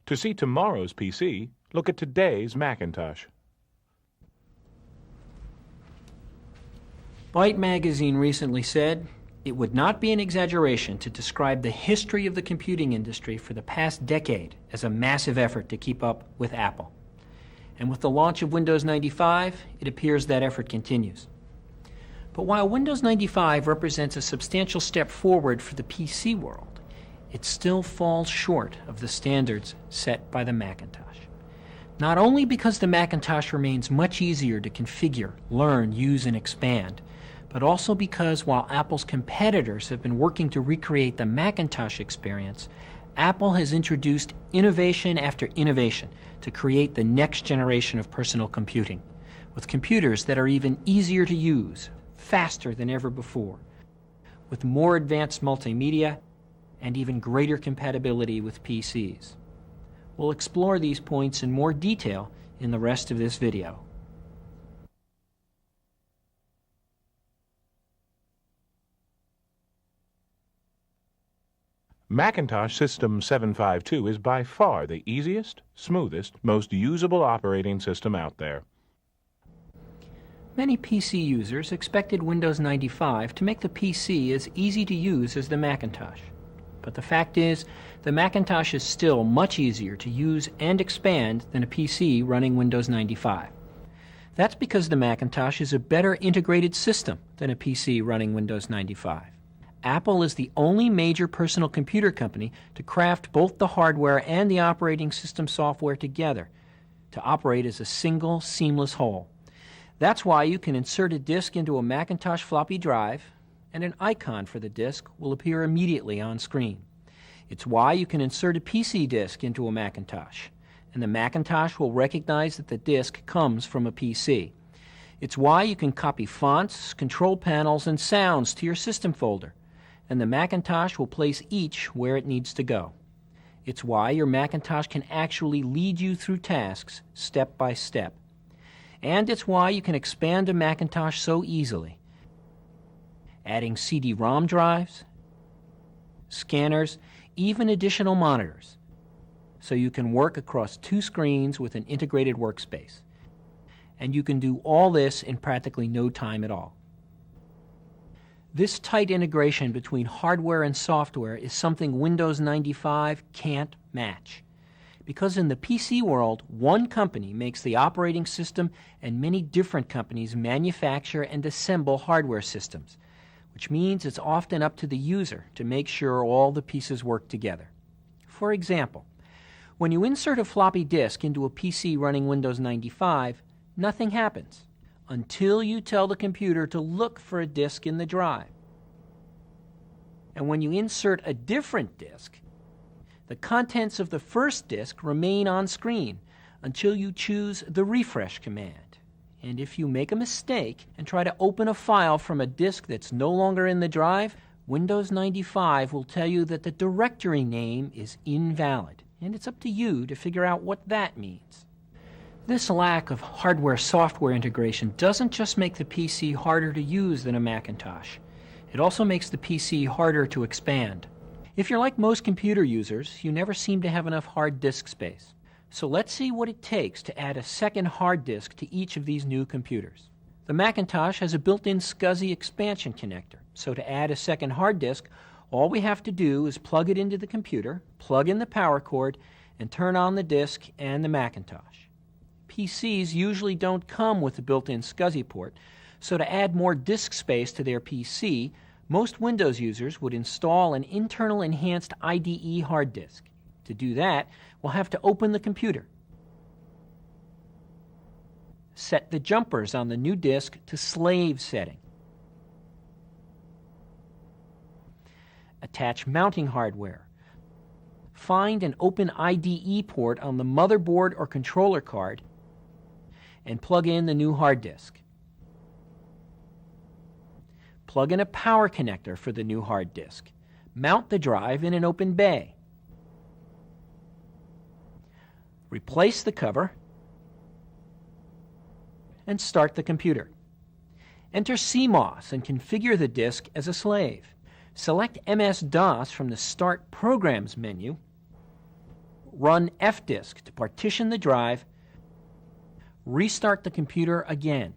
To see tomorrow's PC, look at today's Macintosh. Byte magazine recently said, "It would not be an exaggeration to describe the history of the computing industry for the past decade as a massive effort to keep up with Apple." And with the launch of Windows 95, it appears that effort continues. But while Windows 95 represents a substantial step forward for the PC world, it still falls short of the standards set by the Macintosh. Not only because the Macintosh remains much easier to configure, learn, use, and expand, but also because while Apple's competitors have been working to recreate the Macintosh experience, Apple has introduced innovation after innovation to create the next generation of personal computing, with computers that are even easier to use, faster than ever before, with more advanced multimedia, and even greater compatibility with PCs. We'll explore these points in more detail in the rest of this video. Macintosh System 752 is by far the easiest, smoothest, most usable operating system out there. Many PC users expected Windows 95 to make the PC as easy to use as the Macintosh. But the fact is, the Macintosh is still much easier to use and expand than a PC running Windows 95. That's because the Macintosh is a better integrated system than a PC running Windows 95. Apple is the only major personal computer company to craft both the hardware and the operating system software together to operate as a single, seamless whole. That's why you can insert a disk into a Macintosh floppy drive, and an icon for the disk will appear immediately on screen. It's why you can insert a PC disk into a Macintosh, and the Macintosh will recognize that the disk comes from a PC. It's why you can copy fonts, control panels, and sounds to your system folder, and the Macintosh will place each where it needs to go. It's why your Macintosh can actually lead you through tasks step by step. And it's why you can expand a Macintosh so easily, adding CD-ROM drives, scanners, even additional monitors, so you can work across two screens with an integrated workspace. And you can do all this in practically no time at all. This tight integration between hardware and software is something Windows 95 can't match. Because in the PC world, one company makes the operating system and many different companies manufacture and assemble hardware systems, which means it's often up to the user to make sure all the pieces work together. For example, when you insert a floppy disk into a PC running Windows 95, nothing happens until you tell the computer to look for a disk in the drive. And when you insert a different disk, the contents of the first disk remain on screen until you choose the refresh command. And if you make a mistake and try to open a file from a disk that's no longer in the drive, Windows 95 will tell you that the directory name is invalid, and it's up to you to figure out what that means. This lack of hardware-software integration doesn't just make the PC harder to use than a Macintosh. It also makes the PC harder to expand. If you're like most computer users, you never seem to have enough hard disk space. So let's see what it takes to add a second hard disk to each of these new computers. The Macintosh has a built-in SCSI expansion connector, so to add a second hard disk, all we have to do is plug it into the computer, plug in the power cord, and turn on the disk and the Macintosh. PCs usually don't come with a built-in SCSI port, so to add more disk space to their PC, most Windows users would install an internal enhanced IDE hard disk. To do that, we'll have to open the computer, set the jumpers on the new disk to slave setting, attach mounting hardware, find and open IDE port on the motherboard or controller card, and plug in the new hard disk. Plug in a power connector for the new hard disk. Mount the drive in an open bay. Replace the cover and start the computer. Enter CMOS and configure the disk as a slave. Select MS-DOS from the Start Programs menu. run fdisk to partition the drive, restart the computer again.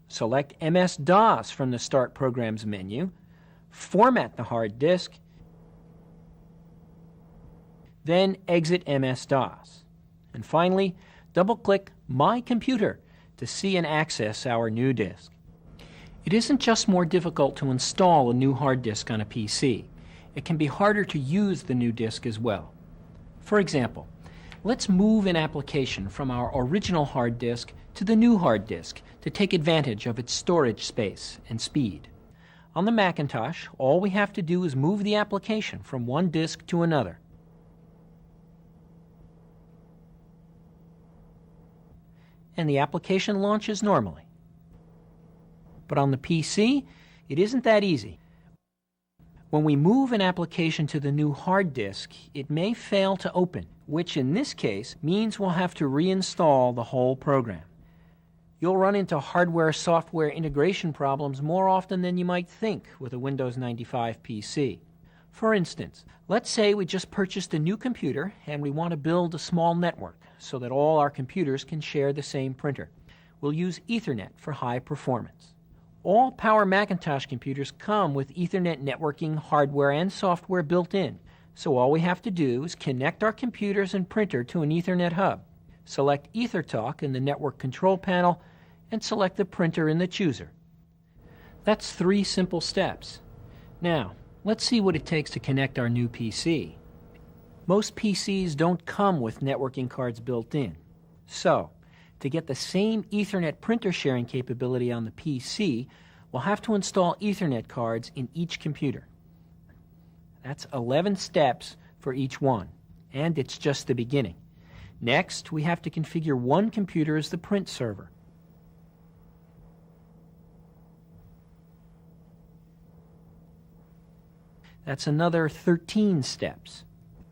Select MS-DOS from the Start Programs menu, format the hard disk, then exit MS-DOS. And finally, double-click My Computer to see and access our new disk. It isn't just more difficult to install a new hard disk on a PC. It can be harder to use the new disk as well. For example, let's move an application from our original hard disk to the new hard disk to take advantage of its storage space and speed. On the Macintosh, all we have to do is move the application from one disk to another. And the application launches normally. But on the PC, it isn't that easy. When we move an application to the new hard disk, it may fail to open, which in this case means we'll have to reinstall the whole program. You'll run into hardware-software integration problems more often than you might think with a Windows 95 PC. For instance, let's say we just purchased a new computer and we want to build a small network so that all our computers can share the same printer. We'll use Ethernet for high performance. All Power Macintosh computers come with Ethernet networking hardware and software built in, so all we have to do is connect our computers and printer to an Ethernet hub, select EtherTalk in the Network Control Panel, and select the printer in the chooser. That's 3 simple steps. Now, let's see what it takes to connect our new PC. Most PCs don't come with networking cards built in. So, to get the same Ethernet printer sharing capability on the PC, we'll have to install Ethernet cards in each computer. That's 11 steps for each one, and it's just the beginning. Next, we have to configure one computer as the print server. That's another 13 steps.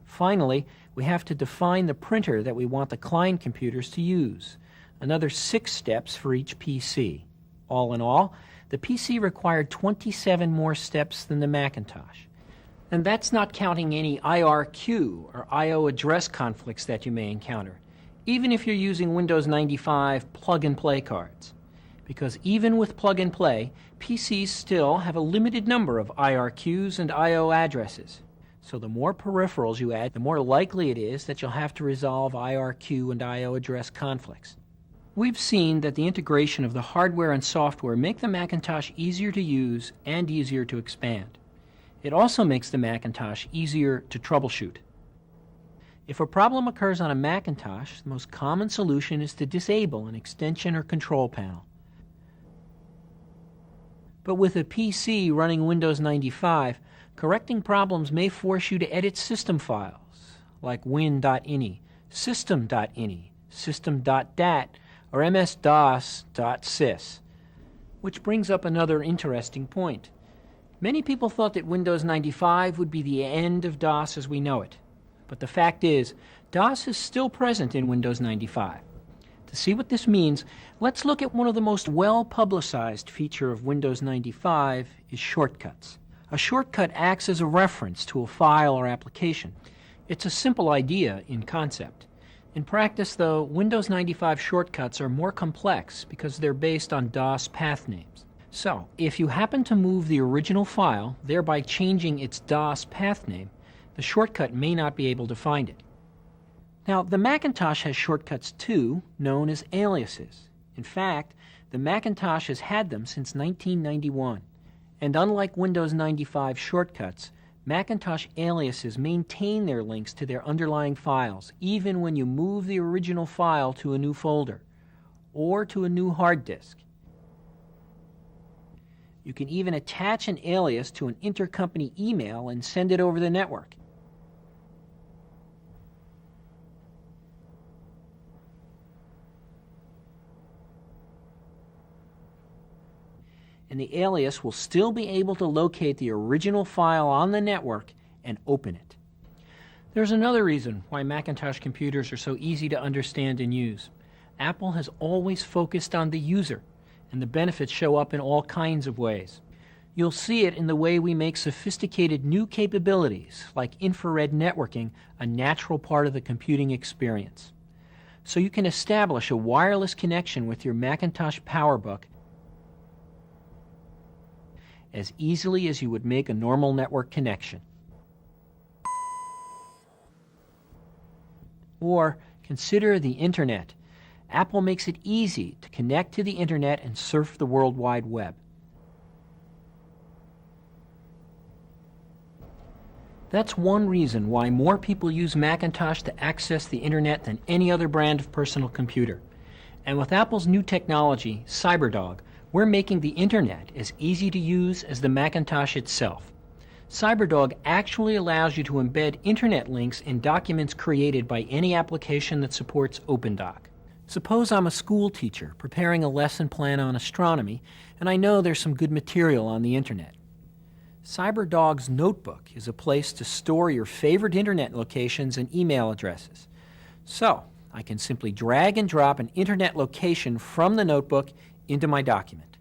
Finally, we have to define the printer that we want the client computers to use. Another 6 steps for each PC. All in all, the PC required 27 more steps than the Macintosh. And that's not counting any IRQ or I/O address conflicts that you may encounter, even if you're using Windows 95 plug-and-play cards. Because even with plug-and-play, PCs still have a limited number of IRQs and I/O addresses. So the more peripherals you add, the more likely it is that you'll have to resolve IRQ and I/O address conflicts. We've seen that the integration of the hardware and software make the Macintosh easier to use and easier to expand. It also makes the Macintosh easier to troubleshoot. If a problem occurs on a Macintosh, the most common solution is to disable an extension or control panel. But with a PC running Windows 95, correcting problems may force you to edit system files like win.ini, system.ini, system.dat, or ms-dos.sys. Which brings up another interesting point. Many people thought that Windows 95 would be the end of DOS as we know it. But the fact is, DOS is still present in Windows 95. To see what this means, let's look at one of the most well-publicized features of Windows 95 is shortcuts. A shortcut acts as a reference to a file or application. It's a simple idea in concept. In practice, though, Windows 95 shortcuts are more complex because they're based on DOS path names. So, if you happen to move the original file, thereby changing its DOS path name, the shortcut may not be able to find it. Now, the Macintosh has shortcuts too, known as aliases. In fact, the Macintosh has had them since 1991. And unlike Windows 95 shortcuts, Macintosh aliases maintain their links to their underlying files, even when you move the original file to a new folder or to a new hard disk. You can even attach an alias to an intercompany email and send it over the network. And the alias will still be able to locate the original file on the network and open it. There's another reason why Macintosh computers are so easy to understand and use. Apple has always focused on the user, and the benefits show up in all kinds of ways. You'll see it in the way we make sophisticated new capabilities, like infrared networking, a natural part of the computing experience. So you can establish a wireless connection with your Macintosh PowerBook as easily as you would make a normal network connection. Or consider the Internet. Apple makes it easy to connect to the Internet and surf the World Wide Web. That's one reason why more people use Macintosh to access the Internet than any other brand of personal computer. And with Apple's new technology, CyberDog, we're making the Internet as easy to use as the Macintosh itself. CyberDog actually allows you to embed Internet links in documents created by any application that supports OpenDoc. Suppose I'm a school teacher preparing a lesson plan on astronomy, and I know there's some good material on the Internet. CyberDog's Notebook is a place to store your favorite Internet locations and email addresses. So, I can simply drag and drop an Internet location from the notebook into my document.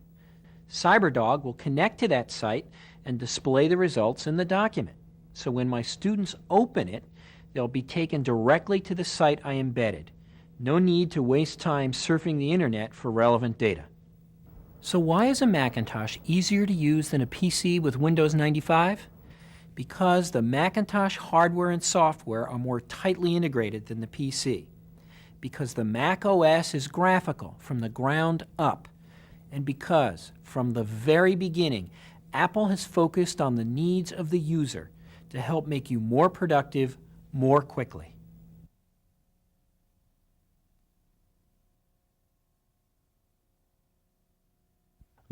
CyberDog will connect to that site and display the results in the document. So when my students open it, they'll be taken directly to the site I embedded. No need to waste time surfing the Internet for relevant data. So why is a Macintosh easier to use than a PC with Windows 95? Because the Macintosh hardware and software are more tightly integrated than the PC. Because the Mac OS is graphical from the ground up. And because, from the very beginning, Apple has focused on the needs of the user to help make you more productive more quickly.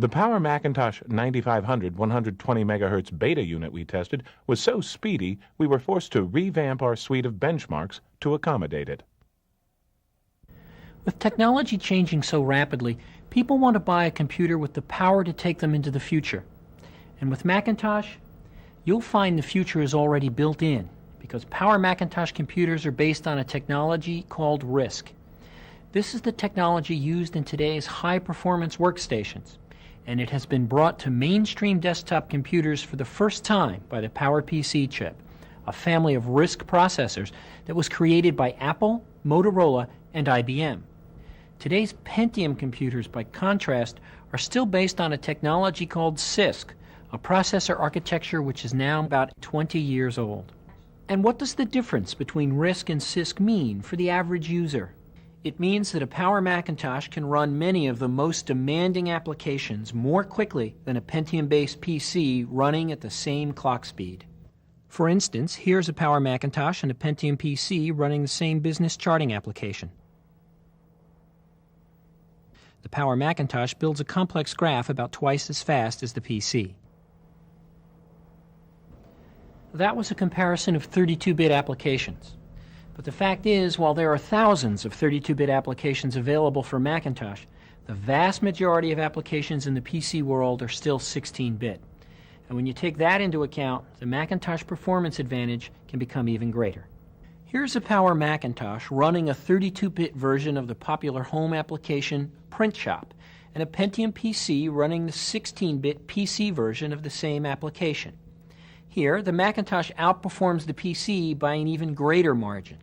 The Power Macintosh 9500 120 MHz beta unit we tested was so speedy we were forced to revamp our suite of benchmarks to accommodate it. With technology changing so rapidly, people want to buy a computer with the power to take them into the future. And with Macintosh, you'll find the future is already built in, because Power Macintosh computers are based on a technology called RISC. This is the technology used in today's high-performance workstations, and it has been brought to mainstream desktop computers for the first time by the PowerPC chip, a family of RISC processors that was created by Apple, Motorola, and IBM. Today's Pentium computers, by contrast, are still based on a technology called CISC, a processor architecture which is now about 20 years old. And what does the difference between RISC and CISC mean for the average user? It means that a Power Macintosh can run many of the most demanding applications more quickly than a Pentium-based PC running at the same clock speed. For instance, here's a Power Macintosh and a Pentium PC running the same business charting application. The Power Macintosh builds a complex graph about twice as fast as the PC. That was a comparison of 32-bit applications. But the fact is, while there are thousands of 32-bit applications available for Macintosh, the vast majority of applications in the PC world are still 16-bit. And when you take that into account, the Macintosh performance advantage can become even greater. Here's a Power Macintosh running a 32-bit version of the popular home application Print Shop, and a Pentium PC running the 16-bit PC version of the same application. Here, the Macintosh outperforms the PC by an even greater margin.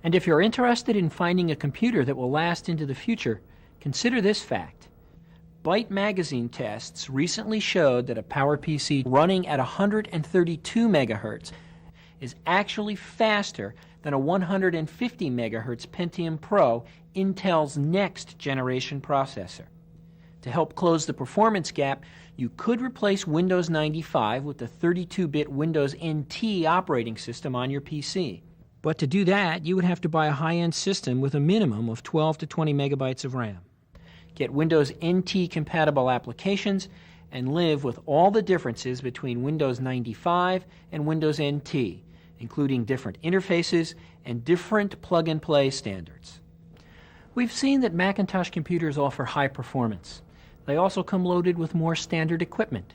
And if you're interested in finding a computer that will last into the future, consider this fact. Byte magazine tests recently showed that a PowerPC running at 132 megahertz is actually faster than a 150 megahertz Pentium Pro, Intel's next generation processor. To help close the performance gap, you could replace Windows 95 with the 32-bit Windows NT operating system on your PC. But to do that, you would have to buy a high-end system with a minimum of 12 to 20 megabytes of RAM. Get Windows NT-compatible applications and live with all the differences between Windows 95 and Windows NT, including different interfaces and different plug-and-play standards. We've seen that Macintosh computers offer high performance. They also come loaded with more standard equipment.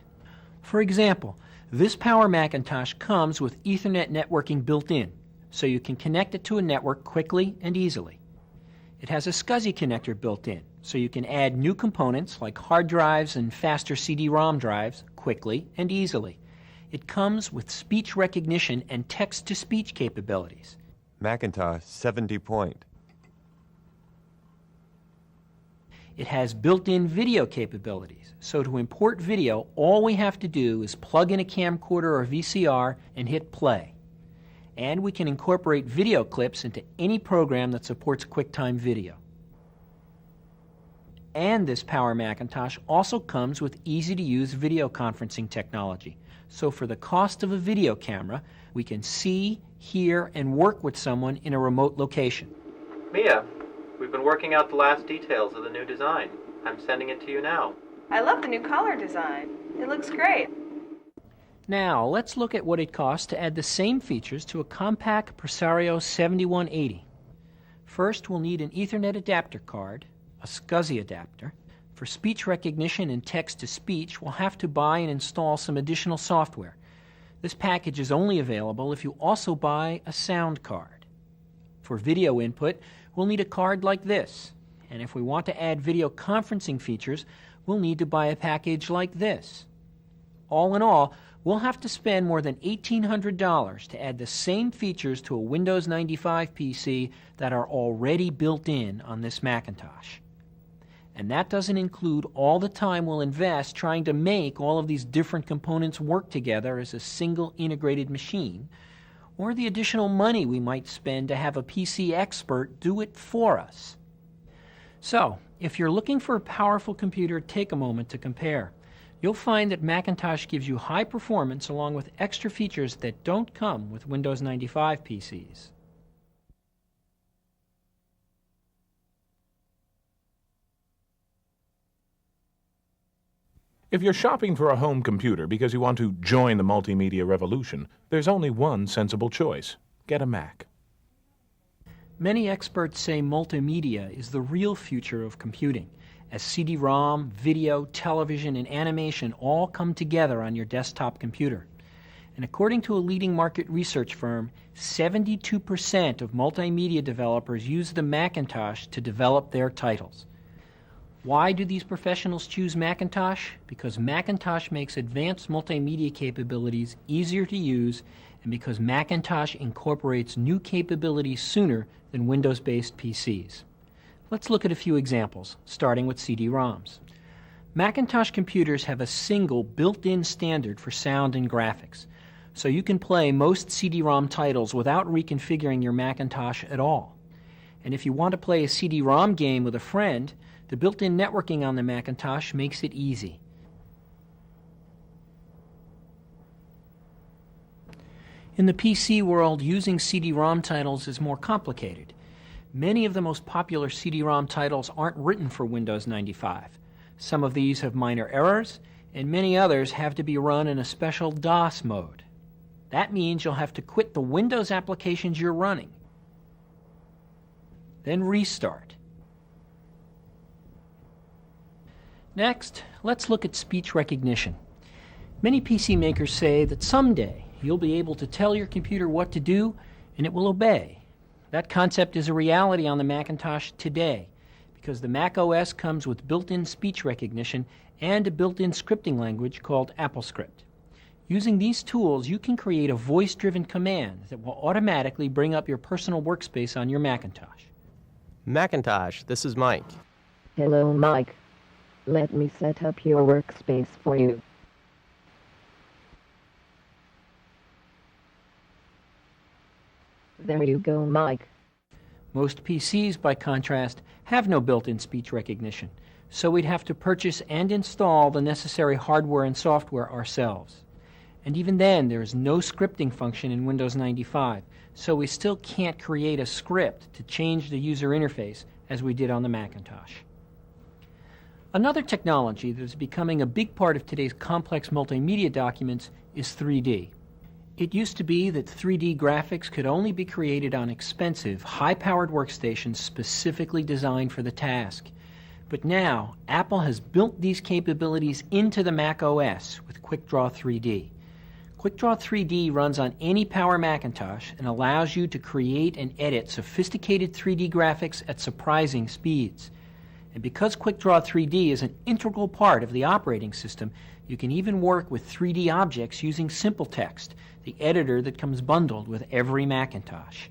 For example, this Power Macintosh comes with Ethernet networking built in, so you can connect it to a network quickly and easily. It has a SCSI connector built in, so you can add new components like hard drives and faster CD-ROM drives quickly and easily. It comes with speech recognition and text-to-speech capabilities. Macintosh 70-point. It has built-in video capabilities, so to import video, all we have to do is plug in a camcorder or VCR and hit play. And we can incorporate video clips into any program that supports QuickTime Video. And this Power Macintosh also comes with easy-to-use video conferencing technology. So for the cost of a video camera, we can see, hear, and work with someone in a remote location. Mia, we've been working out the last details of the new design. I'm sending it to you now. I love the new collar design. It looks great. Now, let's look at what it costs to add the same features to a compact Presario 7180. First, we'll need an Ethernet adapter card, a SCSI adapter. For speech recognition and text-to-speech, we'll have to buy and install some additional software. This package is only available if you also buy a sound card. For video input, we'll need a card like this. And if we want to add video conferencing features, we'll need to buy a package like this. All in all, we'll have to spend more than $1,800 to add the same features to a Windows 95 PC that are already built in on this Macintosh. And that doesn't include all the time we'll invest trying to make all of these different components work together as a single integrated machine, or the additional money we might spend to have a PC expert do it for us. So, if you're looking for a powerful computer, take a moment to compare. You'll find that Macintosh gives you high performance along with extra features that don't come with Windows 95 PCs. If you're shopping for a home computer because you want to join the multimedia revolution, there's only one sensible choice. Get a Mac. Many experts say multimedia is the real future of computing, as CD-ROM, video, television, and animation all come together on your desktop computer. And according to a leading market research firm, 72% of multimedia developers use the Macintosh to develop their titles. Why do these professionals choose Macintosh? Because Macintosh makes advanced multimedia capabilities easier to use, and because Macintosh incorporates new capabilities sooner than Windows-based PCs. Let's look at a few examples, starting with CD-ROMs. Macintosh computers have a single built-in standard for sound and graphics, so you can play most CD-ROM titles without reconfiguring your Macintosh at all. And if you want to play a CD-ROM game with a friend, the built-in networking on the Macintosh makes it easy. In the PC world, using CD-ROM titles is more complicated. Many of the most popular CD-ROM titles aren't written for Windows 95. Some of these have minor errors, and many others have to be run in a special DOS mode. That means you'll have to quit the Windows applications you're running, then restart. Next, let's look at speech recognition. Many PC makers say that someday you'll be able to tell your computer what to do and it will obey. That concept is a reality on the Macintosh today because the Mac OS comes with built-in speech recognition and a built-in scripting language called AppleScript. Using these tools, you can create a voice-driven command that will automatically bring up your personal workspace on your Macintosh. Macintosh, this is Mike. Hello, Mike. Let me set up your workspace for you. There you go, Mike. Most PCs, by contrast, have no built-in speech recognition, so we'd have to purchase and install the necessary hardware and software ourselves. And even then, there is no scripting function in Windows 95, so we still can't create a script to change the user interface as we did on the Macintosh. Another technology that is becoming a big part of today's complex multimedia documents is 3D. It used to be that 3D graphics could only be created on expensive, high-powered workstations specifically designed for the task. But now, Apple has built these capabilities into the Mac OS with QuickDraw 3D. QuickDraw 3D runs on any Power Macintosh and allows you to create and edit sophisticated 3D graphics at surprising speeds. And because QuickDraw 3D is an integral part of the operating system, you can even work with 3D objects using Simple Text, the editor that comes bundled with every Macintosh.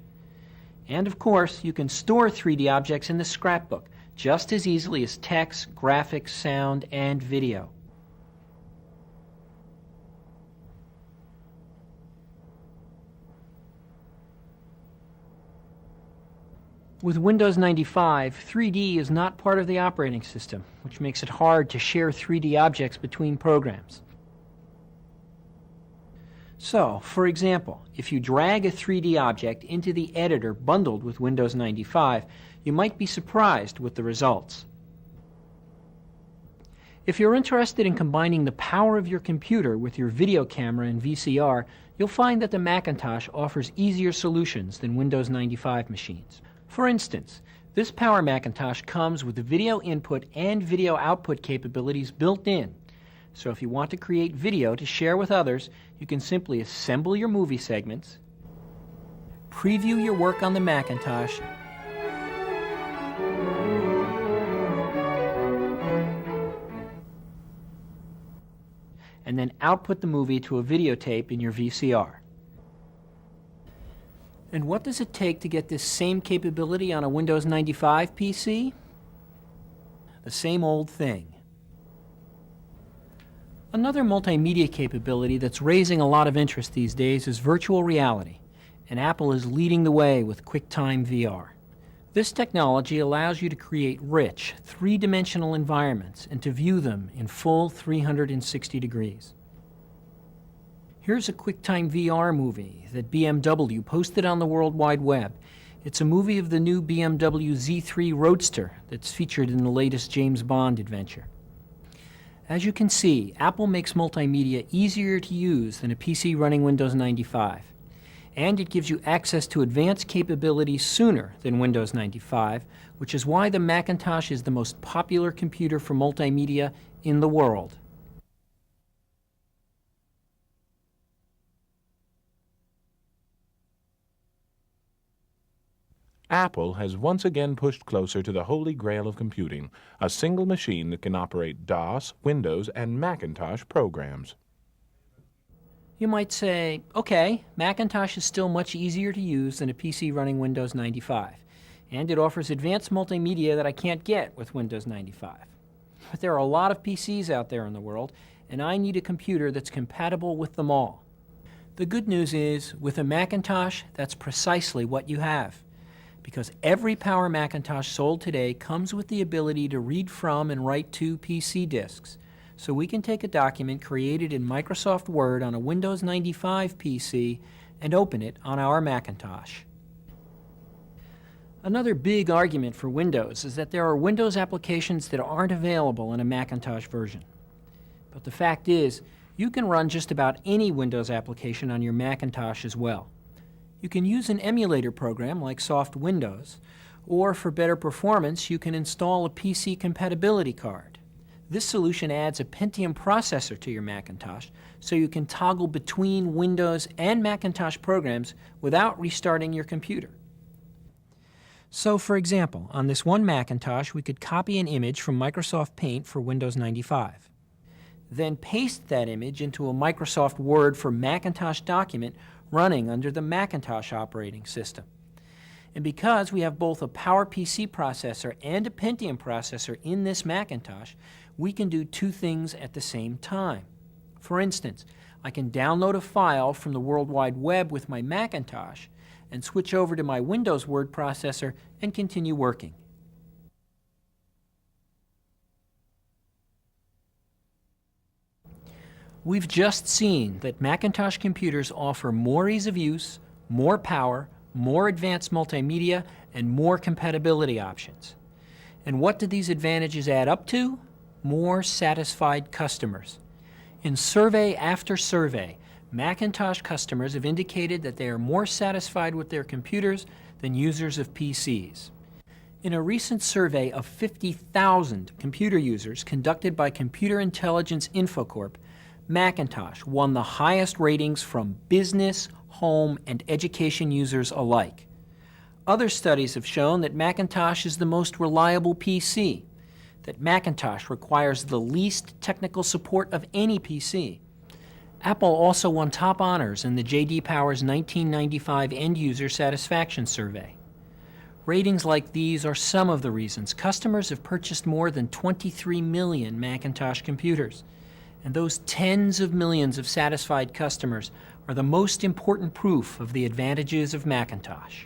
And of course, you can store 3D objects in the scrapbook just as easily as text, graphics, sound, and video. With Windows 95, 3D is not part of the operating system, which makes it hard to share 3D objects between programs. So, for example, if you drag a 3D object into the editor bundled with Windows 95, you might be surprised with the results. If you're interested in combining the power of your computer with your video camera and VCR, you'll find that the Macintosh offers easier solutions than Windows 95 machines. For instance, this Power Macintosh comes with the video input and video output capabilities built in. So if you want to create video to share with others, you can simply assemble your movie segments, preview your work on the Macintosh, and then output the movie to a videotape in your VCR. And what does it take to get this same capability on a Windows 95 PC? The same old thing. Another multimedia capability that's raising a lot of interest these days is virtual reality, and Apple is leading the way with QuickTime VR. This technology allows you to create rich, three-dimensional environments and to view them in full 360 degrees. Here's a QuickTime VR movie that BMW posted on the World Wide Web. It's a movie of the new BMW Z3 Roadster that's featured in the latest James Bond adventure. As you can see, Apple makes multimedia easier to use than a PC running Windows 95. And it gives you access to advanced capabilities sooner than Windows 95, which is why the Macintosh is the most popular computer for multimedia in the world. Apple has once again pushed closer to the holy grail of computing, a single machine that can operate DOS, Windows, and Macintosh programs. You might say, okay, Macintosh is still much easier to use than a PC running Windows 95, and it offers advanced multimedia that I can't get with Windows 95. But there are a lot of PCs out there in the world, and I need a computer that's compatible with them all. The good news is, with a Macintosh, that's precisely what you have. Because every Power Macintosh sold today comes with the ability to read from and write to PC disks. So we can take a document created in Microsoft Word on a Windows 95 PC and open it on our Macintosh. Another big argument for Windows is that there are Windows applications that aren't available in a Macintosh version. But the fact is, you can run just about any Windows application on your Macintosh as well. You can use an emulator program like Soft Windows, or for better performance, you can install a PC compatibility card. This solution adds a Pentium processor to your Macintosh, so you can toggle between Windows and Macintosh programs without restarting your computer. So, for example, on this one Macintosh, we could copy an image from Microsoft Paint for Windows 95. Then paste that image into a Microsoft Word for Macintosh document running under the Macintosh operating system. And because we have both a PowerPC processor and a Pentium processor in this Macintosh, we can do two things at the same time. For instance, I can download a file from the World Wide Web with my Macintosh and switch over to my Windows word processor and continue working. We've just seen that Macintosh computers offer more ease of use, more power, more advanced multimedia, and more compatibility options. And what do these advantages add up to? More satisfied customers. In survey after survey, Macintosh customers have indicated that they are more satisfied with their computers than users of PCs. In a recent survey of 50,000 computer users conducted by Computer Intelligence Infocorp, Macintosh won the highest ratings from business, home, and education users alike. Other studies have shown that Macintosh is the most reliable PC, that Macintosh requires the least technical support of any PC. Apple also won top honors in the J.D. Power's 1995 End User Satisfaction Survey. Ratings like these are some of the reasons customers have purchased more than 23 million Macintosh computers. And those tens of millions of satisfied customers are the most important proof of the advantages of Macintosh.